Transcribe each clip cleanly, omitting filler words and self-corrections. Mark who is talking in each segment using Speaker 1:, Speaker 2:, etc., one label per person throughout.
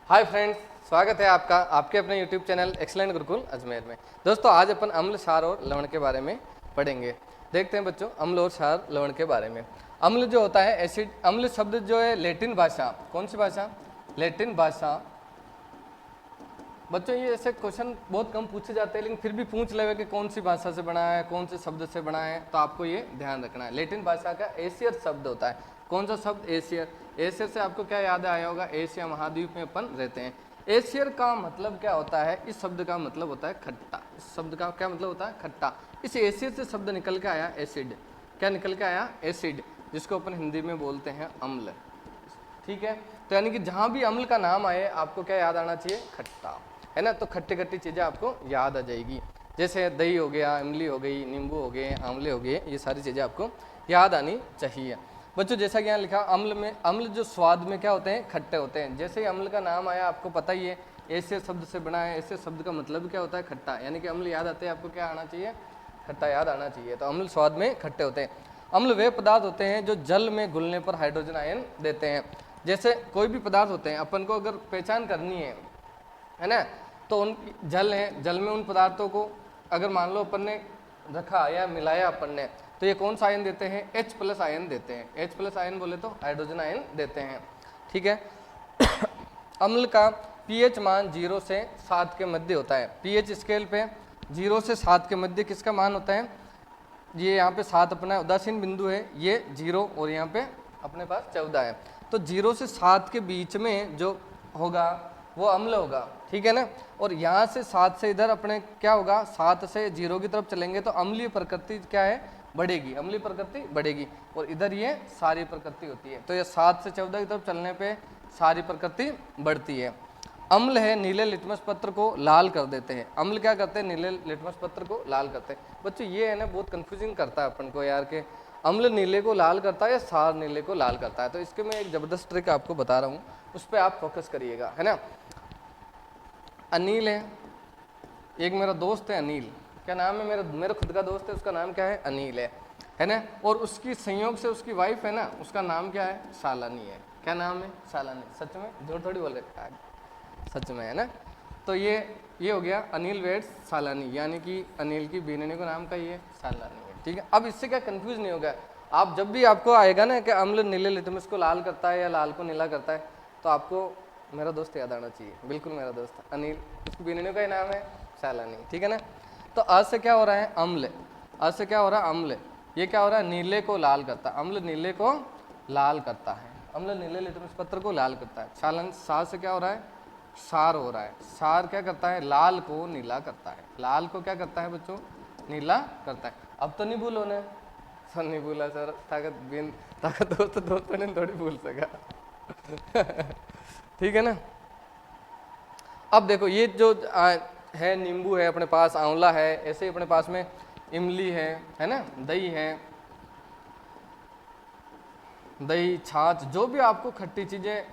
Speaker 1: Hi friends, स्वागत है आपका आपके अपने YouTube channel excellent Gurukul Ajmer में। दोस्तों आज अपन अम्ल, क्षार और लवण के बारे में पढ़ेंगे। देखते हैं बच्चों अम्ल और क्षार लवण के बारे में। अम्ल जो होता है एसिड, अम्ल शब्द जो है लैटिन भाषा, कौन सी भाषा? लैटिन भाषा। बच्चों ये ऐसे क्वेश्चन बहुत कम पूछे जाते हैं, लेकिन फिर भी पूछ लेवे कि कौन सी भाषा से बना है, कौन से शब्द से बना है, तो आपको ये ध्यान रखना है। लैटिन भाषा का एशियर शब्द होता है। कौन सा शब्द? एशियर। एशियर से आपको क्या याद आया होगा? एशिया महाद्वीप में अपन रहते हैं। एशियर का मतलब क्या होता है? इस शब्द का मतलब होता है खट्टा। इस शब्द का क्या मतलब होता है? खट्टा। इस एशियर से शब्द निकल के आया एसिड। क्या निकल के आया? एसिड, जिसको अपन हिंदी में बोलते हैं अम्ल। ठीक है, तो यानी कि जहां भी अम्ल का नाम आए आपको क्या याद आना चाहिए? खट्टा, है ना। तो खट्टी खट्टी चीजें आपको याद आ जाएगी, जैसे दही हो गया, इमली हो गई, नींबू हो गए, आंवले हो गए, ये सारी चीजें आपको याद आनी चाहिए। बच्चों जैसा कि यहाँ लिखा, अम्ल में, अम्ल जो स्वाद में क्या होते हैं? खट्टे होते हैं। जैसे ही अम्ल का नाम आया आपको पता ही है ऐसे शब्द से बना है। ऐसे शब्द का मतलब क्या होता है? खट्टा। यानी कि अम्ल याद आते हैं आपको क्या आना चाहिए? खट्टा याद आना चाहिए। तो अम्ल स्वाद में खट्टे होते हैं। अम्ल वे पदार्थ होते हैं जो जल में घुलने पर हाइड्रोजन आयन देते हैं। जैसे कोई भी पदार्थ होते हैं, अपन को अगर पहचान करनी है ना, तो उन जल है, जल में उन पदार्थों को अगर मान लो अपन ने रखा या मिलाया अपन ने, तो ये कौन सा आयन देते हैं? H+ आयन देते हैं। H+ आयन बोले तो हाइड्रोजन आयन देते हैं। ठीक है। अम्ल का pH मान 0 से 7 के मध्य होता है। pH स्केल पे 0 से 7 के मध्य किसका मान होता है? ये यहाँ पे 7 अपना उदासीन बिंदु है, ये 0 और यहाँ पे अपने पास 14 है। तो 0 से 7 के बीच में जो होगा वो अम्ल होगा। ठीक है ना। और यहाँ से 7 से इधर अपने क्या होगा? 7 से 0 की तरफ चलेंगे तो अम्लीय प्रकृति क्या है? बढ़ेगी। अम्लीय प्रकृति बढ़ेगी। और इधर ये सारी प्रकृति होती है। तो ये 7 से 14 की तरफ चलने पे सारी प्रकृति बढ़ती है। अम्ल है नीले लिटमस पत्र को लाल कर देते हैं। अम्ल क्या करते हैं? नीले लिटमस पत्र को लाल करते हैं। बच्चों ये है ना, बहुत कंफ्यूजिंग करता है अपन को यार, के अम्ल नीले को लाल करता है या क्षार नीले को लाल करता है। तो इसके मैं एक जबरदस्त ट्रिक आपको बता रहा हूँ, उस पर आप फोकस करिएगा, है ना। अनिल है, एक मेरा दोस्त है अनिल। क्या नाम है? मेरा खुद का दोस्त है, उसका नाम क्या है? अनिल है ना। और उसकी संयोग से उसकी वाइफ है ना, उसका नाम क्या है? शालानी है। क्या नाम है? शालानी। सच में, झूठ थोड़ी बोल रहे, सच में, है ना। तो ये हो गया अनिल वेड्स शालानी, यानी कि अनिल की बीननी को नाम का ये शालानी है। ठीक है। अब इससे क्या कंफ्यूज नहीं होगा आप, जब भी आपको आएगा ना कि अम्ल नीले लिटमस को लाल करता है या लाल को नीला करता है, तो आपको मेरा दोस्त याद आना चाहिए। बिल्कुल मेरा दोस्त अनिल, उसकी बीननी का ही नाम है शालानी। ठीक है ना। तो आज से क्या हो रहा है? अम्ल। आज से क्या हो रहा है? अम्ल। ये क्या हो रहा है? नीले को लाल करता है। अम्ल नीले को लाल करता है। अम्ल नीले लिटमस पत्र को लाल करता है। शालन सार से क्या हो रहा है? क्षार हो रहा है। क्षार क्या करता है? लाल को नीला करता है। लाल को क्या करता है बच्चों? नीला करता है। अब तो नहीं भूलो ने? सर नहीं भूला सर, ताकत दोस्त ने थोड़ी भूल सका। ठीक है ना। अब देखो ये जो है, नींबू है अपने पास, आंवला है, ऐसे ही अपने पास में इमली है ना, दही है, दही, छाछ, जो भी आपको खट्टी चीजें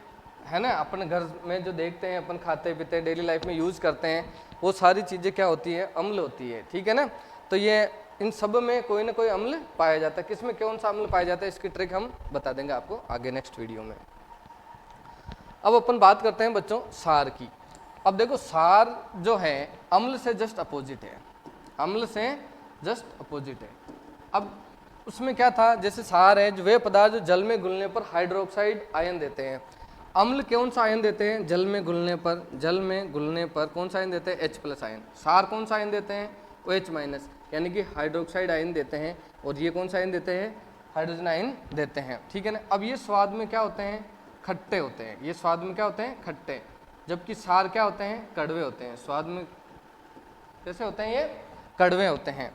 Speaker 1: है ना अपने घर में जो देखते हैं अपन, खाते पीते हैं, डेली लाइफ में यूज करते हैं, वो सारी चीजें क्या होती है? अम्ल होती है। ठीक है ना। तो ये इन सब में कोई ना कोई अम्ल पाया जाता है। किसमें कौन सा अम्ल पाया जाता है, इसकी ट्रिक हम बता देंगे आपको आगे नेक्स्ट वीडियो में। अब अपन बात करते हैं बच्चों क्षार की। अब देखो क्षार जो है अम्ल से जस्ट अपोजिट है। अम्ल से जस्ट अपोजिट है। अब उसमें क्या था? जैसे क्षार है जो वे पदार्थ जो जल में घुलने पर हाइड्रोक्साइड आयन देते हैं। अम्ल कौन सा आयन देते हैं? जल में घुलने पर, जल में घुलने पर कौन सा आयन देते हैं? H+ ion. क्षार कौन सा आयन देते हैं? OH-, यानी कि हाइड्रोक्साइड आयन देते हैं। और ये कौन सा आयन देते हैं? हाइड्रोजन आयन देते हैं। ठीक है ना। अब ये स्वाद में क्या होते हैं? खट्टे होते हैं। ये स्वाद में क्या होते हैं? खट्टे। जबकि क्षार क्या होते हैं? कड़वे होते हैं। स्वाद में कैसे होते हैं? ये कड़वे होते हैं।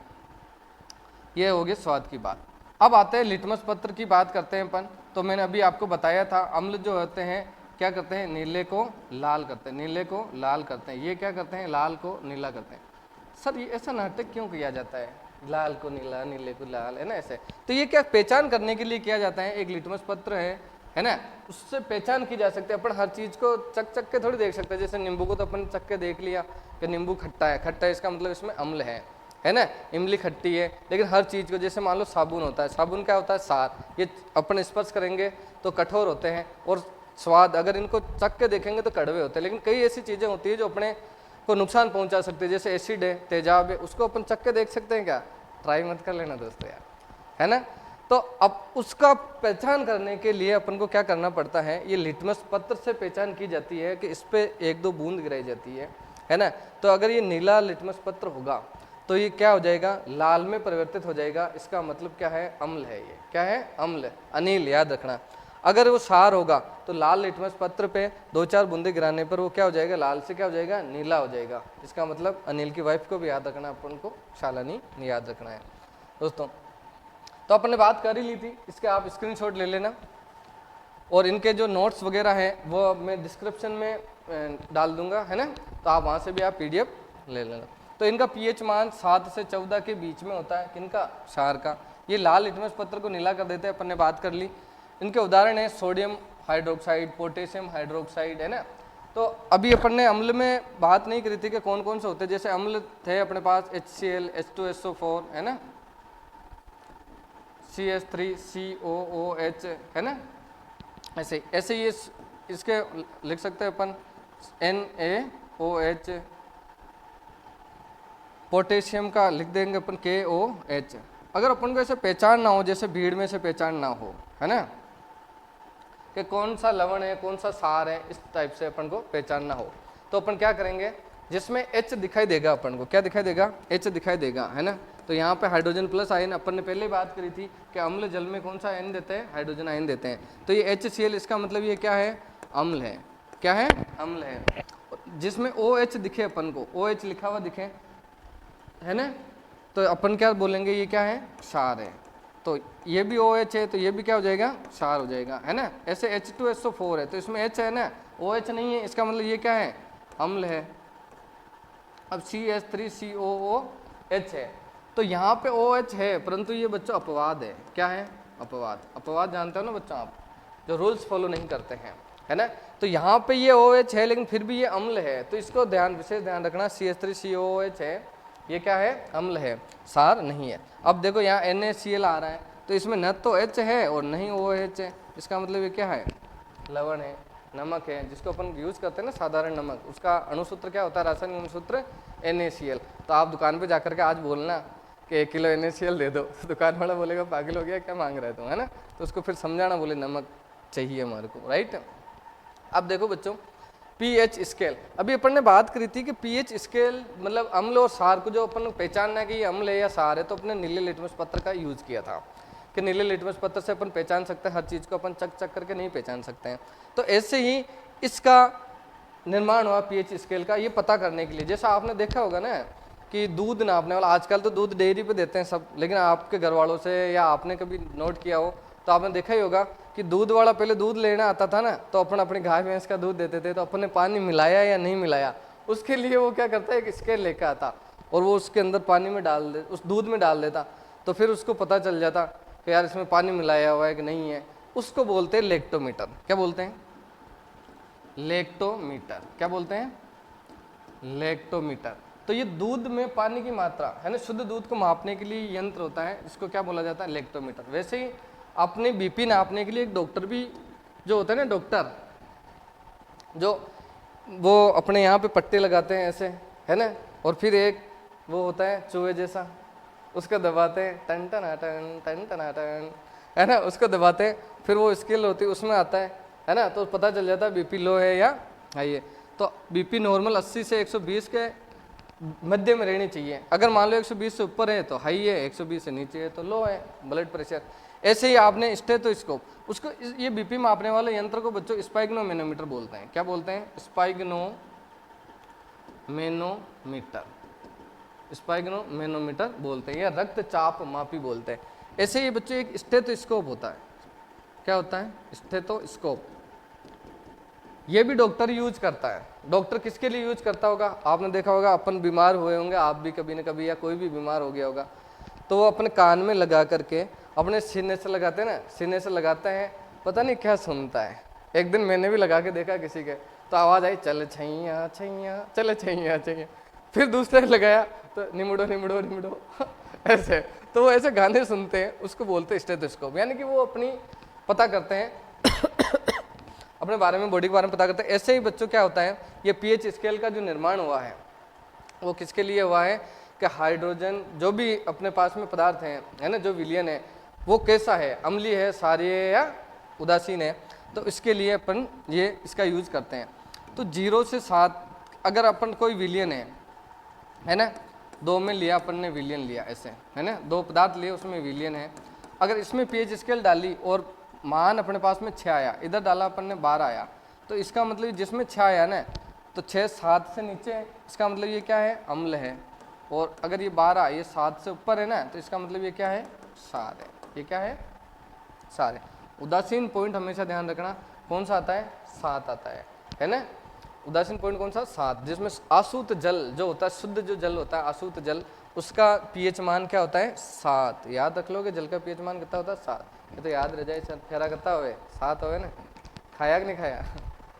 Speaker 1: ये हो गए स्वाद की बात। अब आते हैं लिटमस पत्र की बात करते हैं अपन। तो मैंने अभी आपको बताया था अम्ल जो होते हैं क्या करते हैं? नीले को लाल करते हैं। नीले को लाल करते हैं। ये क्या करते हैं? लाल को नीला करते हैं। सर ये ऐसा नाटक क्यों किया जाता है? लाल को नीला, नीले को लाल, है ना ऐसे। तो ये क्या पहचान करने के लिए किया जाता है। एक लिटमस पत्र है ना, उससे पहचान की जा सकती है। अपन हर चीज को चक के थोड़ी देख सकते हैं। जैसे नींबू को तो अपन चक के देख लिया कि नींबू खट्टा है। खट्टा है इसका मतलब इसमें अम्ल है ना। इमली खट्टी है। लेकिन हर चीज को, जैसे मान लो साबुन होता है, साबुन क्या होता है? क्षार। ये अपन स्पर्श करेंगे तो कठोर होते हैं, और स्वाद, अगर इनको चख के देखेंगे तो कड़वे होते हैं, लेकिन कई ऐसी चीज़ें होती है जो अपने को नुकसान पहुंचा सकती है, जैसे एसिड है, तेजाब है, उसको अपन चख के देख सकते हैं क्या? ट्राई मत कर लेना दोस्तों यार, है ना। तो अब उसका पहचान करने के लिए अपन को क्या करना पड़ता है, ये लिटमस पत्र से पहचान की जाती है कि इस पे 1-2 बूंद गिराई जाती है ना। तो अगर ये नीला लिटमस पत्र होगा तो ये क्या हो जाएगा? लाल में परिवर्तित हो जाएगा। इसका मतलब क्या है? अम्ल है। ये क्या है? अम्ल, अनिल, याद रखना। अगर वो क्षार होगा तो लाल लिटमस पत्र पे 2-4 बूंदे गिराने पर वो क्या हो जाएगा? लाल से क्या हो जाएगा? नीला हो जाएगा। इसका मतलब अनिल की वाइफ को भी याद रखना, अपन को शालिनी याद रखना है दोस्तों। तो अपन ने बात कर ही ली थी, इसके आप स्क्रीनशॉट ले लेना, और इनके जो नोट्स वगैरह हैं वो मैं डिस्क्रिप्शन में डाल दूंगा, है ना। तो आप वहाँ से भी आप PDF ले लेना। तो इनका pH मान 7 से 14 के बीच में होता है। किनका? क्षार का। ये लाल लिटमस पत्र को नीला कर देते हैं, अपन ने बात कर ली। इनके उदाहरण है सोडियम हाइड्रोक्साइड, पोटेशियम हाइड्रोक्साइड, है ना। तो अभी अपन ने अम्ल में बात नहीं करी थी कि कौन कौन से होते हैं। जैसे अम्ल थे अपने पास HCl, H2SO4, है ना, CH3COOH, है ना। ऐसे ये इसके लिख सकते हैं अपन NaOH, पोटेशियम का लिख देंगे अपन KOH। अगर अपन को ऐसे पहचान ना हो, जैसे भीड़ में से पहचान ना हो, है ना, कि कौन सा लवण है, कौन सा सार है, इस टाइप से अपन को पहचान ना हो, तो अपन क्या करेंगे, जिसमें H दिखाई देगा, अपन को क्या दिखाई देगा? H दिखाई देगा, है ना। तो यहाँ पे हाइड्रोजन प्लस आयन, अपन ने पहले बात करी थी कि अम्ल जल में कौन सा आयन देते हैं? हाइड्रोजन आयन देते हैं। तो ये HCl, इसका मतलब ये क्या है? अम्ल है। क्या है? अम्ल है। जिसमें OH दिखे अपन को, OH लिखा हुआ दिखे, है ना, तो अपन क्या बोलेंगे? ये क्या है? क्षार है। तो ये भी OH है, तो ये भी क्या हो जाएगा? क्षार हो जाएगा, है ना। ऐसे H2SO4 है, तो इसमें H है ना, OH नहीं है, इसका मतलब ये क्या है? अम्ल है। अब CH3COOH है, तो यहाँ पे OH है, परंतु ये बच्चों अपवाद है। क्या है? अपवाद। अपवाद जानते हो ना बच्चों आप, जो रूल्स फॉलो नहीं करते हैं, है ना। तो यहाँ पे ये OH है, लेकिन फिर भी ये अम्ल है, तो इसको विशेष ध्यान रखना। CH3COOH है, ये क्या है? अम्ल है, सार नहीं है। अब देखो यहाँ NaCl आ रहा है, तो इसमें न तो H है और नहीं OH है, इसका मतलब ये क्या है? लवण है, नमक है, जिसको अपन यूज करते हैं ना, साधारण नमक। उसका अणुसूत्र क्या होता है? रासायनिक अणुसूत्र NaCl। तो आप दुकान पे जाकर के आज बोलना कि 1 किलो NaCl दे दो, तो दुकान वाला बोलेगा पागल हो गया, क्या मांग रहे तुम, है ना। तो उसको फिर समझाना, बोले नमक चाहिए हमारे को, राइट। अब देखो बच्चों, pH स्केल, अभी अपन ने बात करी थी कि pH स्केल मतलब अम्ल और क्षार को जो अपन पहचानना है कि ये अम्ल है या क्षार है, तो अपने नीले लिटमस पत्र का यूज किया था कि नीले लिटमस पत्र से अपन पहचान सकते हैं, हर चीज़ को अपन चक करके नहीं पहचान सकते हैं। तो ऐसे ही इसका निर्माण हुआ pH स्केल का, ये पता करने के लिए। जैसा आपने देखा होगा ना कि दूध नापने वाला, आजकल तो दूध डेयरी पे देते हैं सब, लेकिन आपके घर वालों से या आपने कभी नोट किया हो तो आपने देखा ही होगा कि दूध वाला पहले दूध लेना आता था ना, तो अपन अपनी गाय भैंस का दूध देते थे, तो अपन ने पानी मिलाया या नहीं मिलाया, उसके लिए वो क्या करता है, एक स्केल लेकर आता और वो उसके अंदर पानी में डाल दे, उस दूध में डाल देता, तो फिर उसको पता चल जाता कि यार इसमें पानी मिलाया हुआ है कि नहीं है। उसको बोलते हैं लेक्टोमीटर। क्या बोलते हैं? लेक्टोमीटर। क्या बोलते हैं? लेक्टोमीटर। तो ये दूध में पानी की मात्रा, है ना, शुद्ध दूध को मापने के लिए यंत्र होता है, इसको क्या बोला जाता है? लेक्टोमीटर। वैसे ही अपने BP नापने के लिए एक डॉक्टर भी जो होता है ना, डॉक्टर जो वो अपने यहाँ पे पट्टे लगाते हैं ऐसे, है ना, और फिर एक वो होता है चूहे जैसा, उसको दबाते हैं, टन टन टन टन टन टन, है ना, उसको दबाते हैं, फिर वो स्केल होती है, उसमें आता है ना, तो पता चल जाता है BP लो है या हाई है। तो BP नॉर्मल 80 से 120 के मध्य में रहनी चाहिए। अगर मान लो 120 से ऊपर है तो हाई है, 120 से नीचे है तो लो है ब्लड प्रेशर। ऐसे ही आपने स्टेथोस्कोप, उसको ये BP मापने वाले यंत्र को बच्चों स्पाइगनोमेनोमीटर बोलते हैं। क्या बोलते हैं? स्पाइगनोमेनोमीटर। स्पाइगनोमेनोमीटर बोलते हैं या रक्तचाप मापी बोलते हैं। ऐसे ही बच्चों एक स्टेथोस्कोप होता है। क्या होता है? स्टेथोस्कोप। ये भी डॉक्टर यूज करता है। डॉक्टर किसके लिए यूज करता होगा? आपने देखा होगा, अपन बीमार हुए होंगे, आप भी कभी न कभी, या कोई भी बीमार हो गया होगा, तो वो अपने कान में लगा करके अपने सीने से लगाते हैं ना, सीने से लगाते हैं, पता नहीं क्या सुनता है। एक दिन मैंने भी लगा के देखा किसी के, तो आवाज़ आई, चल छैया छैया, चल छैया छैया। फिर दूसरे लगाया तो निमुड़ो निमुड़ो निमुड़ो ऐसे। तो वो ऐसे गाने सुनते हैं, उसको बोलते हैं स्टेथोस्कोप, यानी कि वो अपनी पता करते हैं। अब अपने बारे में, बॉडी के बारे में पता करते हैं। ऐसे ही बच्चों क्या होता है, ये पीएच स्केल का जो निर्माण हुआ है वो किसके लिए हुआ है कि हाइड्रोजन जो भी अपने पास में पदार्थ हैं, है ना, जो विलयन है वो कैसा है, अम्लीय है, क्षारीय है या उदासीन है, तो इसके लिए अपन ये इसका यूज करते हैं। तो 0 से 7 अगर अपन कोई विलयन है ना, 2 में लिया अपन ने विलयन लिया ऐसे, है ना, 2 पदार्थ लिए उसमें विलयन है, अगर इसमें पीएच स्केल डाली और मान अपने पास में 6 आया, इधर डाला अपन ने 12 आया, तो इसका मतलब जिसमें 6 आया ना, तो 6 7 से नीचे है, इसका मतलब ये क्या है, अम्ल है। और अगर ये 12 ये 7 से ऊपर है ना, तो इसका मतलब ये क्या है, क्षार है। ये क्या है, क्षार है। उदासीन पॉइंट हमेशा ध्यान रखना, कौन सा आता है, 7 आता है ना। उदासीन पॉइंट कौन सा, 7, जिसमें आशुत जल जो होता है, शुद्ध जो जल होता है आशुत जल, उसका पीएच मान क्या होता है, 7। याद रख लोगे, जल का पीएच मान कितना होता है, 7। ये तो याद रह जाए, फेरा करता हुए 7 हो ना, खाया कि नहीं खाया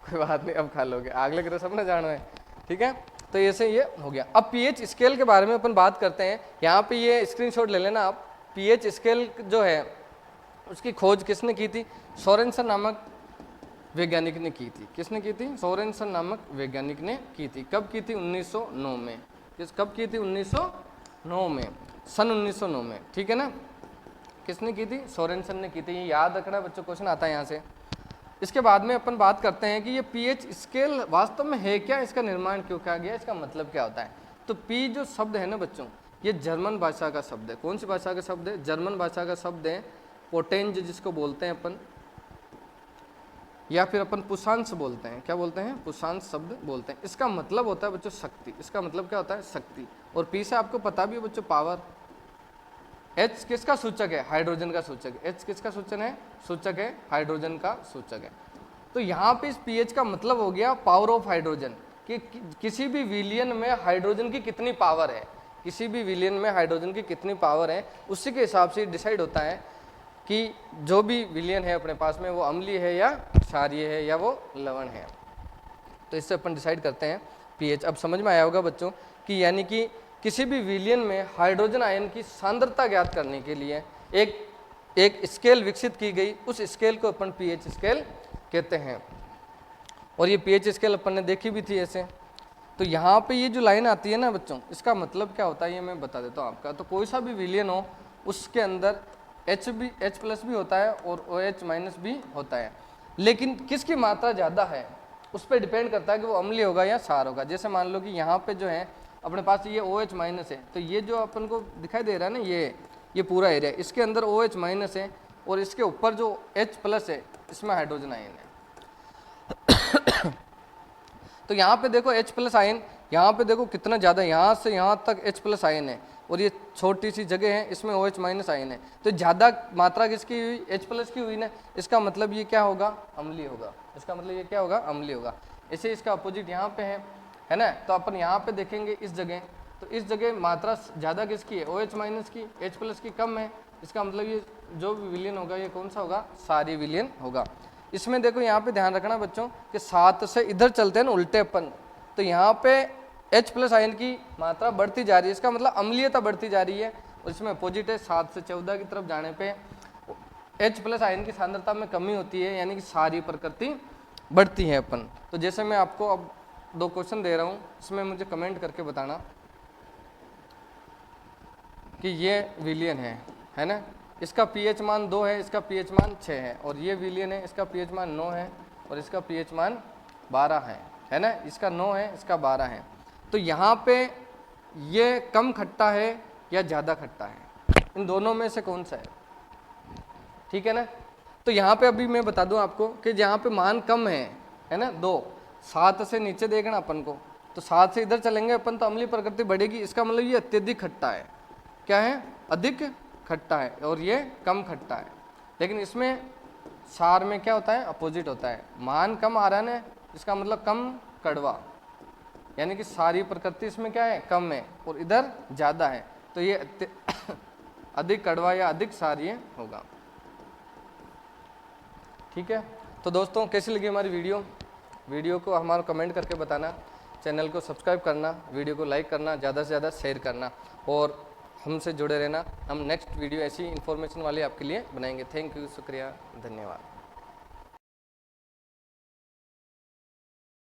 Speaker 1: कोई बात नहीं, अब खा लोगे, आगले के तो सब ना जानो है, ठीक है। तो ऐसे ये हो गया। अब पीएच स्केल के बारे में अपन बात करते हैं। यहाँ पे ये स्क्रीनशॉट ले लेना आप। पीएच स्केल जो है उसकी खोज किसने की थी, सोरेनसन नामक वैज्ञानिक ने की थी। किसने की थी, सोरेनसन नामक वैज्ञानिक ने की थी। कब की थी, 1909 में। कब की थी, 1909 में, सन 1909 में, ठीक है ना। किसने की थी, सोरेनसन ने की थी। ये याद रखना बच्चों, क्वेश्चन आता है यहाँ से। इसके बाद में अपन बात करते हैं कि ये पीएच स्केल वास्तव में है क्या, इसका निर्माण क्यों किया गया, इसका मतलब क्या होता है। तो पी जो शब्द है ना बच्चों, ये जर्मन भाषा का शब्द है। कौन सी भाषा का शब्द है, जर्मन भाषा का शब्द है। पोटेंज जिसको बोलते हैं अपन, या फिर अपन पुषांश बोलते हैं। क्या बोलते हैं, पुषांश शब्द बोलते हैं। इसका मतलब होता है बच्चों शक्ति। इसका मतलब क्या होता है, शक्ति। और पी से आपको पता भी है बच्चों, पावर। एच किसका सूचक है, हाइड्रोजन का सूचक है। एच किसका सूचक है, हाइड्रोजन का सूचक है। तो यहाँ पे इस पीएच का मतलब हो गया पावर ऑफ हाइड्रोजन, कि किसी भी विलयन में हाइड्रोजन की कितनी पावर है, किसी भी विलयन में हाइड्रोजन की कितनी पावर है, उसी के हिसाब से डिसाइड होता है कि जो भी विलयन है अपने पास में वो अम्लीय है या क्षारीय है या वो लवण है। तो इससे अपन डिसाइड करते हैं पीएच। अब समझ में आया होगा बच्चों कि यानी कि किसी भी विलयन में हाइड्रोजन आयन की सांद्रता ज्ञात करने के लिए एक स्केल विकसित की गई। उस स्केल को अपन पीएच स्केल कहते हैं। और ये पीएच स्केल अपन ने देखी भी थी ऐसे। तो यहाँ पे ये जो लाइन आती है ना बच्चों, इसका मतलब क्या होता है ये मैं बता देता हूँ आपका। तो कोई सा भी विलयन हो उसके अंदर H प्लस भी होता है और OH- भी होता है, लेकिन किसकी मात्रा ज़्यादा है उस पर डिपेंड करता है कि वो अम्लीय होगा या क्षार होगा। जैसे मान लो कि यहाँ पे जो है अपने पास ये OH- है, तो ये जो अपन को दिखाई दे रहा है ना, ये पूरा एरिया, इसके अंदर OH- है और इसके ऊपर जो H+ है इसमें हाइड्रोजन आयन है। तो यहाँ पे देखो H+ आयन, यहाँ पे देखो कितना ज़्यादा, यहाँ से यहाँ तक H+ आयन है और ये छोटी सी जगह है, इसमें OH- आयन है। तो ज़्यादा मात्रा किसकी हुई, H+ की हुई ना। इसका मतलब ये क्या होगा, अम्लीय होगा। इसका मतलब ये क्या होगा, अम्लीय होगा। ऐसे इसका अपोजिट यहाँ पे है ना। तो अपन यहाँ पे देखेंगे इस जगह, तो इस जगह मात्रा ज़्यादा किसकी है, OH- की, H+ की कम है। इसका मतलब ये जो भी विलयन होगा ये कौन सा होगा, क्षारीय विलयन होगा। इसमें देखो यहाँ पे ध्यान रखना बच्चों कि 7 से इधर चलते हैं ना उल्टे अपन, तो यहाँ पे H+ आयन की मात्रा बढ़ती जा रही है, इसका मतलब अम्लीयता बढ़ती जा रही है। और इसमें अपोजिट है, 7 से 14 की तरफ जाने पे H+ आयन की सांद्रता में कमी होती है, यानी कि क्षारीय प्रकृति बढ़ती है अपन। तो जैसे मैं आपको अब 2 क्वेश्चन दे रहा हूँ, इसमें मुझे कमेंट करके बताना कि ये विलयन है ना, इसका पीएच मान 2 है, इसका पीएच मान 6 है। और ये विलयन है, इसका पीएच मान 9 है और इसका पीएच मान 12 है ना। इसका 9 है, इसका 12 है। तो यहाँ पे ये कम खट्टा है या ज़्यादा खट्टा है, इन दोनों में से कौन सा है, ठीक है ना। तो यहाँ पे अभी मैं बता दूँ आपको कि जहाँ पे मान कम है ना, 2, 7 से नीचे देखना अपन को, तो 7 से इधर चलेंगे अपन तो अम्लीय प्रकृति बढ़ेगी। इसका मतलब ये अत्यधिक खट्टा है, क्या है, अधिक खट्टा है, और ये कम खट्टा है। लेकिन इसमें क्षार में क्या होता है, अपोजिट होता है। मान कम आ रहा है ना, इसका मतलब कम कड़वा, यानी कि क्षारीय प्रकृति इसमें क्या है, कम है, और इधर ज़्यादा है, तो ये अधिक कड़वा या अधिक क्षारीय होगा, ठीक है। तो दोस्तों कैसी लगी हमारी वीडियो को हमारा कमेंट करके बताना, चैनल को सब्सक्राइब करना, वीडियो को लाइक करना, ज़्यादा से ज़्यादा शेयर करना, और हमसे जुड़े रहना। हम नेक्स्ट वीडियो ऐसी इन्फॉर्मेशन वाली आपके लिए बनाएंगे। थैंक यू, शुक्रिया, धन्यवाद।